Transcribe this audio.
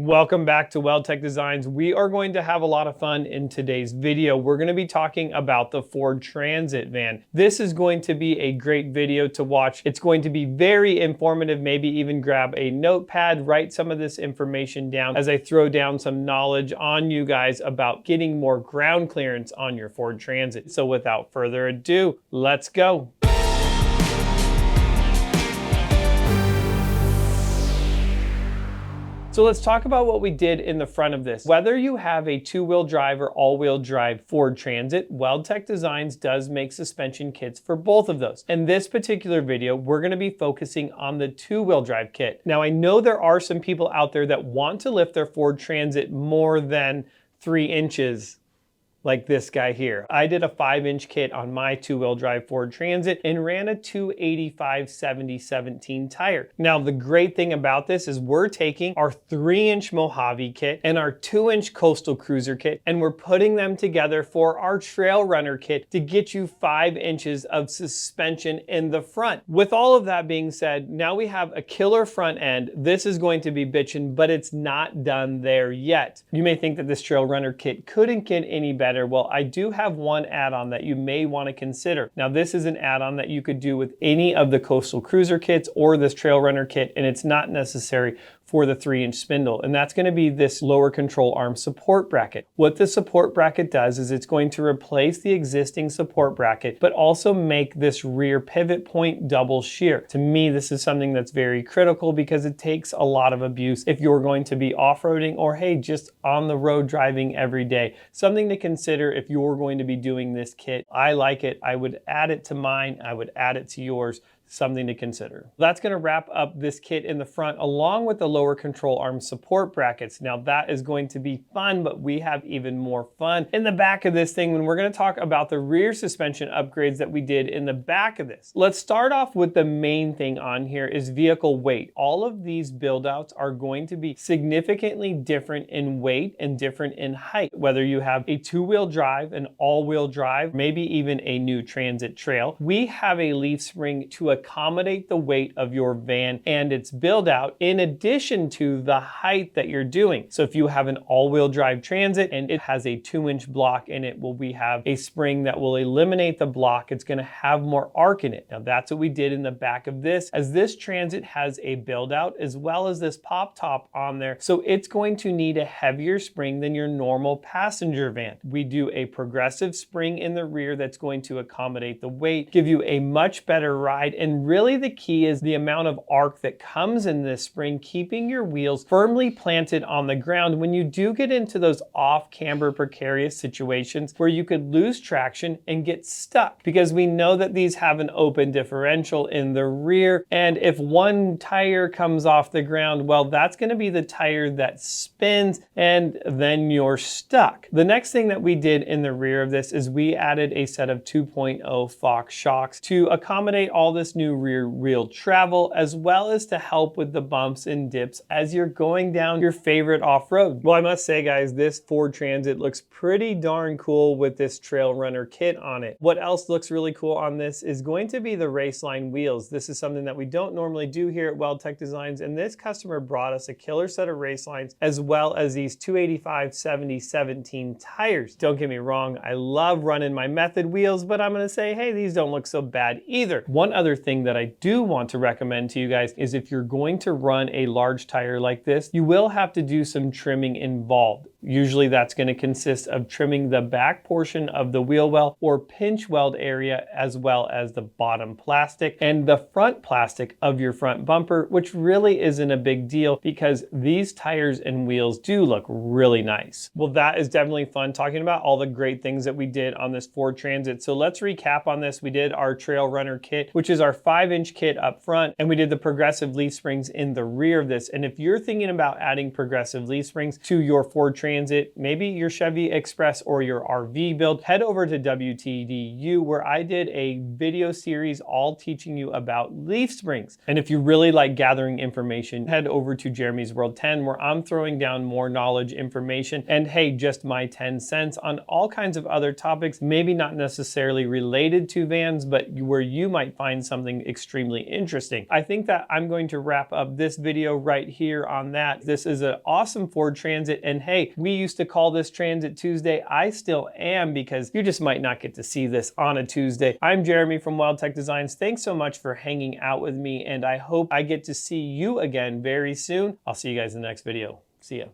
Welcome back to WeldTec Designs. We are going to have a lot of fun in today's video. We're going to be talking about the Ford Transit van. This is going to be a great video to watch. It's going to be very informative. Maybe even grab a notepad, write some of this information down as I throw down some knowledge on you guys about getting more ground clearance on your Ford Transit. So without further ado, let's go. So let's talk about what we did in the front of this. Whether you have a two-wheel drive or all-wheel drive Ford Transit, WeldTec Designs does make suspension kits for both of those. In this particular video, we're going to be focusing on the two-wheel drive kit. Now, I know there are some people out there that want to lift their Ford Transit more than 3 inches. Like this guy here. I did a 5-inch kit on my two-wheel drive Ford Transit and ran a 285/70/17 tire. Now, the great thing about this is we're taking our 3-inch Mojave kit and our 2-inch Coastal Cruiser kit, and we're putting them together for our Trail Runner kit to get you 5 inches of suspension in the front. With all of that being said, now we have a killer front end. This is going to be bitchin', but it's not done there yet. You may think that this Trail Runner kit couldn't get any better. Well, I do have one add-on that you may want to consider. Now, this is an add-on that you could do with any of the Coastal Cruiser kits or this Trail Runner kit, and it's not necessary for the 3-inch spindle, and that's going to be this lower control arm support bracket. What the support bracket does is it's going to replace the existing support bracket, but also make this rear pivot point double shear. To me, this is something that's very critical because it takes a lot of abuse if you're going to be off-roading or, hey, just on the road driving every day. Something to consider if you're going to be doing this kit. I like it. I would add it to mine. I would add it to yours. Something to consider. That's going to wrap up this kit in the front along with the lower control arm support brackets. Now that is going to be fun, but we have even more fun in the back of this thing when we're going to talk about the rear suspension upgrades that we did in the back of this. Let's start off with the main thing on here is vehicle weight. All of these build outs are going to be significantly different in weight and different in height. Whether you have a two-wheel drive, an all-wheel drive, maybe even a new Transit Trail, we have a leaf spring to accommodate the weight of your van and its build out in addition to the height that you're doing. So if you have an all-wheel drive Transit and it has a 2-inch block in it, well, we have a spring that will eliminate the block. It's going to have more arc in it. Now that's what we did in the back of this, as this Transit has a build out as well as this pop top on there. So it's going to need a heavier spring than your normal passenger van. We do a progressive spring in the rear that's going to accommodate the weight, give you a much better ride, and really the key is the amount of arc that comes in this spring, keeping your wheels firmly planted on the ground when you do get into those off-camber precarious situations where you could lose traction and get stuck, because we know that these have an open differential in the rear, and if one tire comes off the ground, well, that's going to be the tire that spins and then you're stuck. The next thing that we did in the rear of this is we added a set of 2.0 Fox shocks to accommodate all this new rear wheel travel, as well as to help with the bumps and dips as you're going down your favorite off-road. Well, I must say, guys, this Ford Transit looks pretty darn cool with this Trail Runner kit on it. What else looks really cool on this is going to be the Raceline wheels. This is something that we don't normally do here at WeldTec Designs, and this customer brought us a killer set of Racelines as well as these 285/70/17 tires. Don't get me wrong, I love running my Method wheels, but I'm going to say, hey, these don't look so bad either. One other thing that I do want to recommend to you guys is if you're going to run a large tire like this, you will have to do some trimming involved. Usually that's going to consist of trimming the back portion of the wheel well or pinch weld area, as well as the bottom plastic and the front plastic of your front bumper, which really isn't a big deal because these tires and wheels do look really nice. Well, that is definitely fun talking about all the great things that we did on this Ford Transit. So let's recap on this. We did our Trail Runner kit, which is our 5-inch kit up front, and we did the progressive leaf springs in the rear of this. And if you're thinking about adding progressive leaf springs to your Ford Transit, Transit, maybe your Chevy Express or your RV build, head over to WTDU where I did a video series all teaching you about leaf springs. And if you really like gathering information, head over to Jeremy's World 10 where I'm throwing down more knowledge, information, and hey, just my 10 cents on all kinds of other topics, maybe not necessarily related to vans, but where you might find something extremely interesting. I think that I'm going to wrap up this video right here on that. This is an awesome Ford Transit, and hey, we used to call this Transit Tuesday. I still am, because you just might not get to see this on a Tuesday. I'm Jeremy from WeldTec Designs. Thanks so much for hanging out with me, and I hope I get to see you again very soon. I'll see you guys in the next video. See ya.